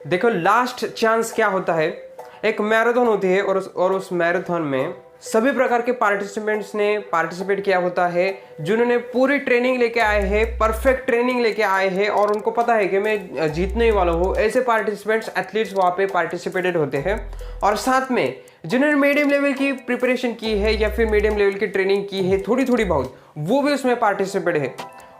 देखो last chance क्या होता है, एक मैराथन होती है और उस मैराथन में सभी प्रकार के पार्टिसिपेंट्स ने पार्टिसिपेट किया होता है, जिन्होंने पूरी ट्रेनिंग लेके आए हैं, परफेक्ट ट्रेनिंग लेके आए हैं और उनको पता है कि मैं जीतने ही वाला हूँ। ऐसे पार्टिसिपेंट्स एथलीट्स वहाँ पे पार्टिसिपेटेड होते हैं। और साथ में जिन्होंने मीडियम लेवल की प्रिपरेशन की है या फिर मीडियम लेवल की ट्रेनिंग की है थोड़ी थोड़ी बहुत, वो भी उसमें पार्टिसिपेट है।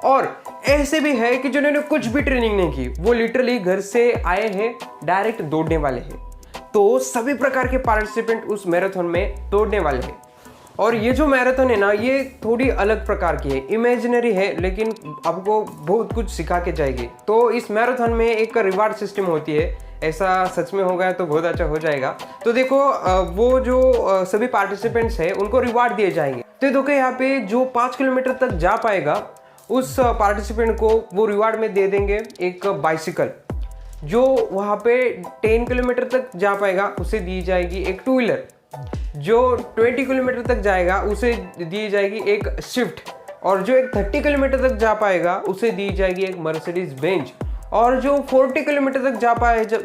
और ऐसे भी है कि जिन्होंने कुछ भी ट्रेनिंग नहीं की, वो लिटरली घर से आए हैं, डायरेक्ट दौड़ने वाले हैं। तो सभी प्रकार के पार्टिसिपेंट उस मैराथन में दौड़ने वाले हैं। और ये जो मैराथन है ना, ये थोड़ी अलग प्रकार की है, इमेजिनरी है, लेकिन आपको बहुत कुछ सिखा के जाएगी। तो इस मैराथन में एक रिवार्ड सिस्टम होती है, ऐसा सच में हो गया तो बहुत अच्छा हो जाएगा। तो देखो वो जो सभी पार्टिसिपेंट्स हैं उनको रिवार्ड दिए जाएंगे। तो देखो यहाँ पे जो 5 किलोमीटर तक जा पाएगा उस पार्टिसिपेंट को वो रिवार्ड में दे देंगे एक बाइसिकल। जो वहाँ पे 10 किलोमीटर तक जा पाएगा उसे दी जाएगी एक टू व्हीलर। जो 20 किलोमीटर तक जाएगा उसे दी जाएगी एक स्विफ्ट। और जो एक 30 किलोमीटर तक जा पाएगा उसे दी जाएगी एक मर्सिडीज बेंज। और जो 40 किलोमीटर तक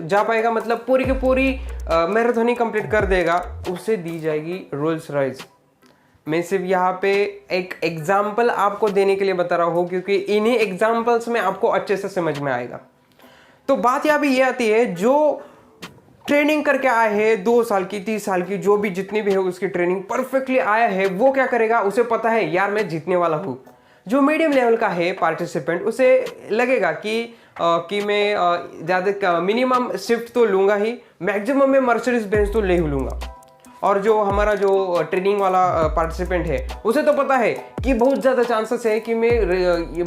जा पाएगा मतलब पूरी की पूरी मैराथन ही कंप्लीट कर देगा, उसे दी जाएगी रोल्स रॉयस। मैं सिर्फ यहाँ पे एक एग्जाम्पल आपको देने के लिए बता रहा हूँ, क्योंकि इन्हीं एग्जाम्पल्स में आपको अच्छे से समझ में आएगा। तो बात यहाँ पे ये आती है, जो ट्रेनिंग करके आए हैं 2 साल की 30 साल की, जो भी जितनी भी है उसकी ट्रेनिंग परफेक्टली आया है, वो क्या करेगा, उसे पता है यार मैं जीतने वाला हूँ। जो मीडियम लेवल का है पार्टिसिपेंट, उसे लगेगा कि मैं ज़्यादा मिनिमम स्विफ्ट तो लूँगा ही, मैक्सिमम में मर्सिडीज बेंज तो ले ही लूँगा। और जो हमारा जो ट्रेनिंग वाला पार्टिसिपेंट है, उसे तो पता है कि बहुत ज़्यादा चांसेस है कि मैं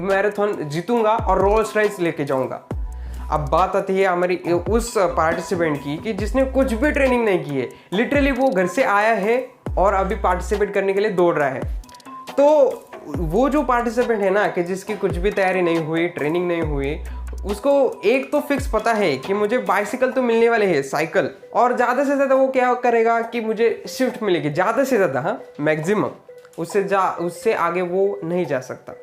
मैराथन जीतूंगा और रोल्स रॉयस लेके जाऊंगा। अब बात आती है हमारी उस पार्टिसिपेंट की कि जिसने कुछ भी ट्रेनिंग नहीं की है, लिटरली वो घर से आया है और अभी पार्टिसिपेट करने के लिए दौड़ रहा है। तो वो जो पार्टिसिपेंट है ना, कि जिसकी कुछ भी तैयारी नहीं हुई, ट्रेनिंग नहीं हुई, उसको एक तो फिक्स पता है कि मुझे बाइसिकल तो मिलने वाले है, साइकिल, और ज़्यादा से ज़्यादा वो क्या करेगा कि मुझे स्विफ्ट मिलेगी, ज़्यादा से ज़्यादा, हाँ मैक्सिमम, उससे आगे वो नहीं जा सकता,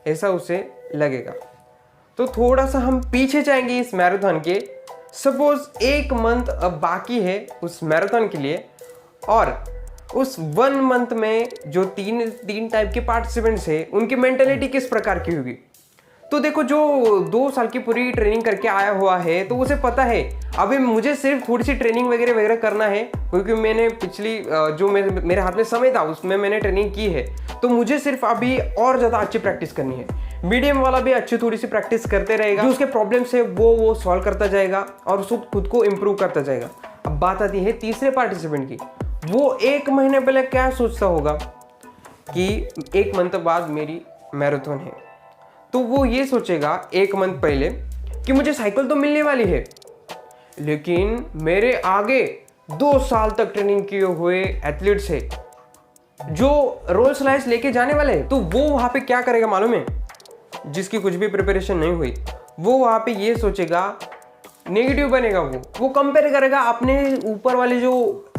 ऐसा उसे लगेगा। तो थोड़ा सा हम पीछे जाएंगे इस मैराथन के। सपोज 1 मंथ अब बाकी है उस मैराथन के लिए, और उस 1 मंथ में जो तीन टाइप के पार्टिसिपेंट्स हैं उनकी मेंटेलिटी किस प्रकार की होगी। तो देखो, जो 2 साल की पूरी ट्रेनिंग करके आया हुआ है, तो उसे पता है अभी मुझे सिर्फ थोड़ी सी ट्रेनिंग वगैरह करना है, क्योंकि मैंने पिछली जो मेरे हाथ में समय था उसमें मैंने ट्रेनिंग की है। तो मुझे सिर्फ अभी और ज़्यादा अच्छी प्रैक्टिस करनी है। मीडियम वाला भी अच्छी थोड़ी सी प्रैक्टिस करते रहेगा, जो उसके प्रॉब्लम्स है वो सॉल्व करता जाएगा और उसको खुद को इम्प्रूव करता जाएगा। अब बात आती है तीसरे पार्टिसिपेंट की। वो 1 महीने पहले क्या सोचता होगा कि 1 मंथ बाद मेरी मैराथन है, तो वो ये सोचेगा 1 मंथ पहले कि मुझे साइकिल तो मिलने वाली है, लेकिन मेरे आगे 2 साल तक ट्रेनिंग किए हुए एथलीट्स है जो रोल्स रॉयस लेके जाने वाले हैं। तो वो वहाँ पे क्या करेगा मालूम है, जिसकी कुछ भी प्रिपरेशन नहीं हुई, वो वहाँ पे ये सोचेगा, नेगेटिव बनेगा, वो कंपेयर करेगा अपने ऊपर वाले जो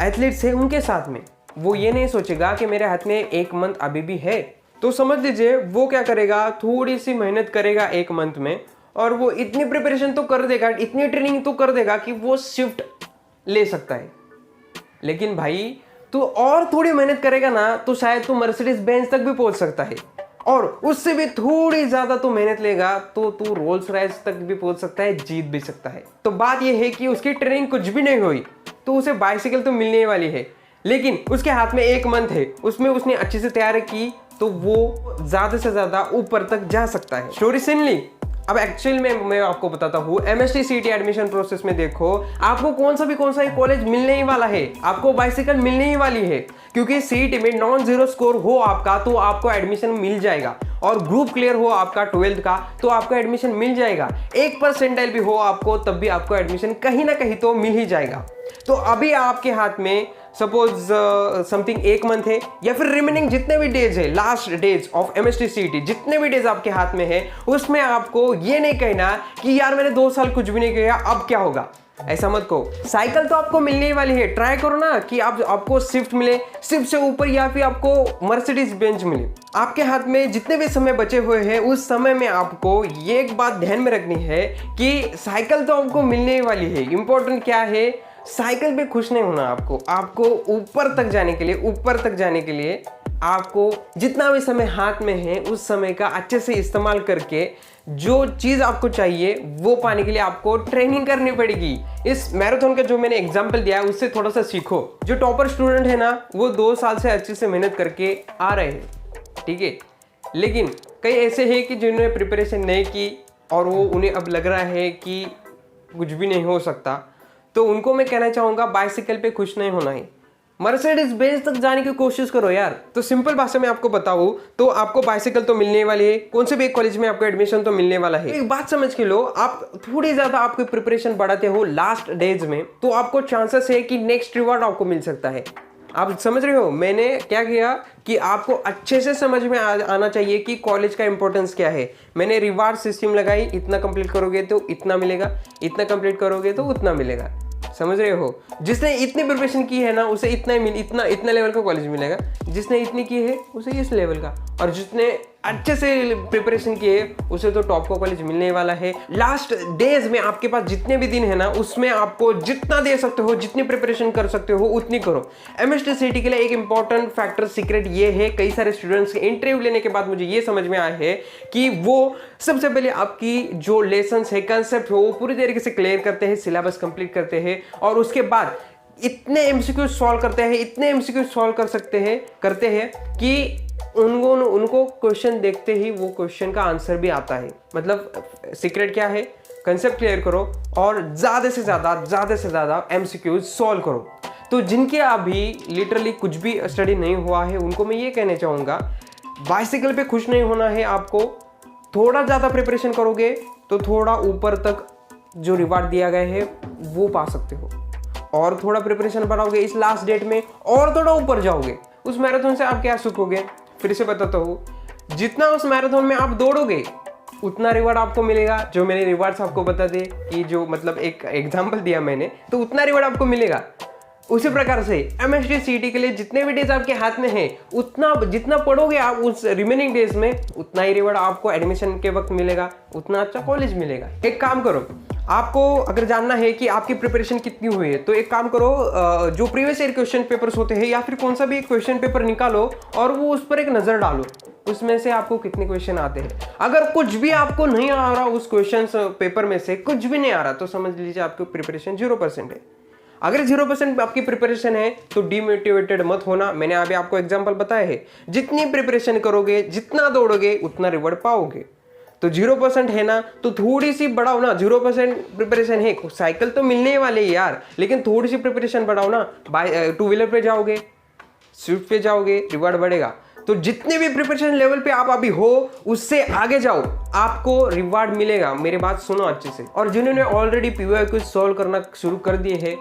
एथलीट्स हैं उनके साथ में। वो ये नहीं सोचेगा कि मेरे हाथ में 1 मंथ अभी भी है। तो समझ लीजिए वो क्या करेगा, थोड़ी सी मेहनत करेगा 1 मंथ में, और वो इतनी प्रिपरेशन तो कर देगा, इतनी ट्रेनिंग तो कर देगा कि वो स्विफ्ट ले सकता है। लेकिन भाई तू और थोड़ी मेहनत करेगा ना, तो शायद तू मर्सिडीज बेंज तक भी पहुंच सकता है, और उससे भी थोड़ी ज्यादा तू मेहनत लेगा तो तू रोल्स रॉयस तक भी पहुंच सकता है, जीत भी सकता है। तो बात यह है कि उसकी ट्रेनिंग कुछ भी नहीं हुई तो उसे बाइसिकल तो मिलने वाली है, लेकिन उसके हाथ में 1 मंथ है, उसमें उसने अच्छे से तैयारी की तो वो ज्यादा से ज्यादा ऊपर तक जा सकता है। स्टोरी सुन ली। अब एक्चुअल में मैं आपको बताता हूँ, MST CET एडमिशन प्रोसेस में देखो, आपको कौन सा ही कॉलेज मिलने ही वाला है, आपको बाइसिकल मिलने ही वाली है, क्योंकि CET में नॉन-0 स्कोर हो आपका तो आपको एडमिशन मिल जाएगा, और ग्रुप क्लियर हो आपका 12th का तो आपको एडमिशन मिल जाएगा। 1 परसेंटाइल भी हो आपको तब भी आपको एडमिशन कहीं ना कहीं तो मिल ही जाएगा। तो अभी आपके हाथ में सपोज समथिंग 1 मंथ है, या फिर रिमेनिंग जितने भी डेज है, last days of MST CET, जितने भी डेज आपके हाथ में है, उसमें आपको ये नहीं कहना कि यार मैंने 2 साल कुछ भी नहीं किया, अब क्या होगा। ऐसा मत कहो। साइकिल तो आपको मिलने ही वाली है, ट्राई करो ना कि आपको स्विफ्ट मिले, स्विफ्ट से ऊपर या फिर आपको मर्सिडीज बेंज मिले। आपके हाथ में जितने भी समय बचे हुए हैं उस समय में आपको ये एक बात ध्यान में रखनी है कि साइकिल तो आपको मिलने ही वाली है। इंपॉर्टेंट क्या है, साइकिल पे खुश नहीं होना। आपको ऊपर तक जाने के लिए आपको जितना भी समय हाथ में है उस समय का अच्छे से इस्तेमाल करके जो चीज़ आपको चाहिए वो पाने के लिए आपको ट्रेनिंग करनी पड़ेगी। इस मैराथन का जो मैंने एग्जाम्पल दिया है उससे थोड़ा सा सीखो। जो टॉपर स्टूडेंट है ना वो 2 साल से अच्छे से मेहनत करके आ रहे हैं, ठीक है। लेकिन कई ऐसे हैं कि जिन्होंने प्रिपरेशन नहीं की और वो उन्हें अब लग रहा है कि कुछ भी नहीं हो सकता, तो उनको मैं कहना चाहूँगा बाइसिकल पे खुश नहीं होना है, मर्सिडीज बेंज तक जाने की कोशिश करो यार। तो सिंपल भाषा में आपको बताऊं तो आपको बाइसिकल तो मिलने वाली है, कौन से भी एक कॉलेज में आपको एडमिशन तो मिलने वाला है। एक बात समझ के लो, आप थोड़ी ज्यादा आपकी प्रिपरेशन बढ़ाते हो लास्ट डेज में तो आपको चांसेस है कि नेक्स्ट रिवॉर्ड आपको मिल सकता है। आप समझ रहे हो मैंने क्या किया कि आपको अच्छे से समझ में आना चाहिए कि कॉलेज का इंपॉर्टेंस क्या है। मैंने रिवार्ड सिस्टम लगाई, इतना कंप्लीट करोगे तो इतना मिलेगा, इतना कंप्लीट करोगे तो उतना मिलेगा। समझ रहे हो, जिसने इतनी प्रिपरेशन की है ना उसे इतना लेवल का कॉलेज मिलेगा, जिसने इतनी की है उसे इस लेवल का, और जिसने अच्छे से प्रिपरेशन की है उसे तो टॉप का कॉलेज मिलने वाला है। लास्ट डेज में आपके पास जितने भी दिन है ना उसमें आपको जितना दे सकते हो, जितनी प्रिपरेशन कर सकते हो उतनी करो। एमएसटी सीटी के लिए एक इंपॉर्टेंट फैक्टर सीक्रेट ये है, कई सारे स्टूडेंट्स के इंटरव्यू लेने के बाद मुझे ये समझ में आया है कि वो सबसे पहले आपकी जो लेसन है, कंसेप्ट है, वो पूरी तरीके से क्लियर करते हैं, सिलेबस कंप्लीट करते हैं और उसके बाद इतने एमसीक्यू सॉल्व करते हैं कि उनको क्वेश्चन देखते ही वो क्वेश्चन का आंसर भी आता है। मतलब सीक्रेट क्या है, कंसेप्ट क्लियर करो और ज़्यादा से ज़्यादा एमसीक्यूज सॉल्व करो। तो जिनके अभी लिटरली कुछ भी स्टडी नहीं हुआ है उनको मैं ये कहना चाहूँगा, बाइसिकल पे खुश नहीं होना है आपको। थोड़ा ज़्यादा प्रिपरेशन करोगे तो थोड़ा ऊपर तक जो रिवार्ड दिया गया है वो पा सकते हो, और थोड़ा प्रिपरेशन बढ़ाओगे इस लास्ट डेट में और थोड़ा ऊपर जाओगे। उस मैराथन से आप क्या सीखोगे, फिर से बताता हूँ, जितना उस मैराथन में आप दौड़ोगे उतना रिवार्ड आपको मिलेगा। जो मैंने रिवार्ड्स आपको बता दे कि जो मतलब एक एग्जांपल दिया मैंने, तो उतना रिवार्ड आपको मिलेगा। उसी प्रकार से एमएसटी सीटी के लिए जितने भी डेज आपके हाथ में है उतना जितना पढ़ोगे आप उस रिमेनिंग डेज में उतना ही रिवार्ड आपको एडमिशन के वक्त मिलेगा, उतना अच्छा कॉलेज मिलेगा। एक काम करो, आपको अगर जानना है कि आपकी प्रिपरेशन कितनी हुई है तो एक काम करो, जो प्रीवियस ईयर क्वेश्चन पेपर्स होते हैं या फिर कौन सा भी एक क्वेश्चन पेपर निकालो और वो उस पर एक नज़र डालो, उसमें से आपको कितने क्वेश्चन आते हैं। अगर कुछ भी आपको नहीं आ रहा उस क्वेश्चन पेपर में से कुछ भी नहीं आ रहा तो समझ लीजिए आपकी प्रिपरेशन 0% है। अगर 0% आपकी प्रिपरेशन है तो डीमोटिवेटेड मत होना। मैंने अभी आपको एग्जांपल बताया है, जितनी प्रिपरेशन करोगे, जितना दौड़ोगे उतना रिवॉर्ड पाओगे। तो 0% है ना तो थोड़ी सी बढ़ाओ ना। 0% प्रिपरेशन है, साइकिल तो मिलने वाले यार, लेकिन थोड़ी सी प्रिपरेशन बढ़ाओ ना। टू व्हीलर पे जाओगे, स्विफ्ट पे जाओगे, रिवॉर्ड बढ़ेगा। तो जितने भी प्रिपरेशन लेवल पे आप अभी हो उससे आगे जाओ, आपको रिवॉर्ड मिलेगा। मेरी बात सुनो अच्छे से। और जिन्होंने ऑलरेडी पीवाईक्यू सॉल्व करना शुरू कर दिए हैं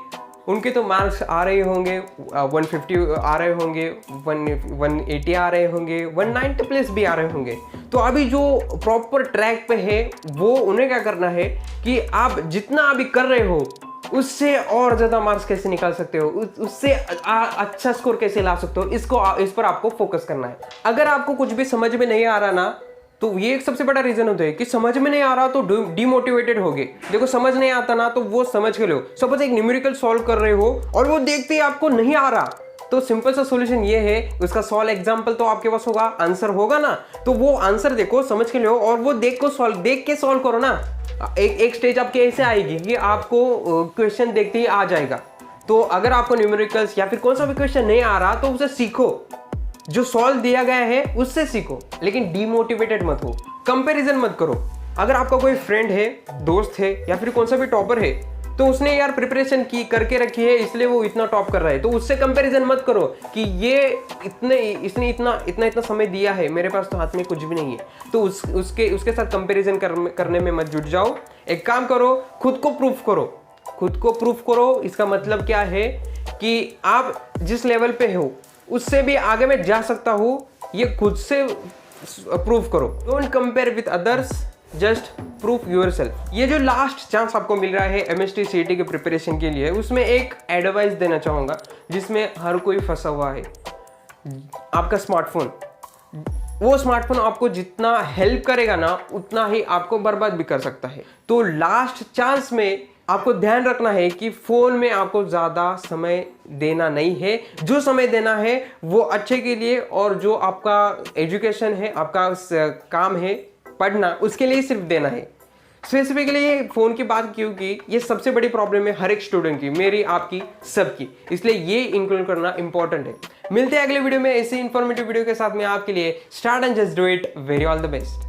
उनके तो मार्क्स आ रहे होंगे, 150 आ रहे होंगे, 180 आ रहे होंगे, 190 प्लस भी आ रहे होंगे। तो अभी जो प्रॉपर ट्रैक पे है वो उन्हें क्या करना है कि आप जितना अभी कर रहे हो उससे और ज़्यादा मार्क्स कैसे निकाल सकते हो, उससे अच्छा स्कोर कैसे ला सकते हो, इस पर आपको फोकस करना है। अगर आपको कुछ भी समझ में नहीं आ रहा ना तो ये एक सबसे बड़ा रीजन होता है कि समझ में नहीं आ रहा तो डिमोटिवेटेड हो गए। देखो समझ नहीं आता ना तो वो समझ के लो। सपोज एक न्यूमेरिकल सॉल्व कर रहे हो और वो देखते ही आपको नहीं आ रहा तो सिंपल सा सॉल्यूशन ये है, उसका सॉल्व एग्जांपल तो आपके पास होगा, आंसर होगा ना, तो वो आंसर देखो, समझ के लो और वो देख के सॉल्व करो ना। एक स्टेज आपकी ऐसे आएगी कि आपको क्वेश्चन देखते ही आ जाएगा। तो अगर आपको न्यूमेरिकल्स या फिर कौन सा भी क्वेश्चन नहीं आ रहा तो उसे सीखो, जो सॉल्व दिया गया है उससे सीखो, लेकिन डीमोटिवेटेड मत हो, कंपैरिजन मत करो। अगर आपका कोई फ्रेंड है, दोस्त है या फिर कौन सा भी टॉपर है तो उसने यार प्रिपरेशन की करके रखी है इसलिए वो इतना टॉप कर रहा है, तो उससे कंपैरिजन मत करो कि इसने इतना समय दिया है, मेरे पास तो हाथ में कुछ भी नहीं है। तो उसके साथ कंपैरिजन करने में मत जुट जाओ। एक काम करो, खुद को प्रूफ करो। इसका मतलब क्या है कि आप जिस लेवल पे हो उससे भी आगे मैं जा सकता हूँ, ये खुद से प्रूव करो। Don't compare with others, just proof yourself. ये जो लास्ट चांस आपको मिल रहा है MST CET के प्रिपरेशन के लिए, उसमें एक एडवाइस देना चाहूँगा जिसमें हर कोई फंसा हुआ है। आपका स्मार्टफोन, वो स्मार्टफोन आपको जितना हेल्प करेगा ना, उतना ही आपको बर्बाद भी कर सकता है। तो लास्ट चांस में आपको ध्यान रखना है कि फोन में आपको ज्यादा समय देना नहीं है। जो समय देना है वो अच्छे के लिए, और जो आपका एजुकेशन है, आपका काम है पढ़ना, उसके लिए सिर्फ देना है। स्पेसिफिकली ये फोन की बात क्योंकि ये सबसे बड़ी प्रॉब्लम है हर एक स्टूडेंट की, मेरी, आपकी, सबकी, इसलिए ये इंक्लूड करना इंपॉर्टेंट है। मिलते हैं अगले वीडियो में ऐसी इंफॉर्मेटिव वीडियो के साथ में आपके लिए। Start and just do it. Very all the best.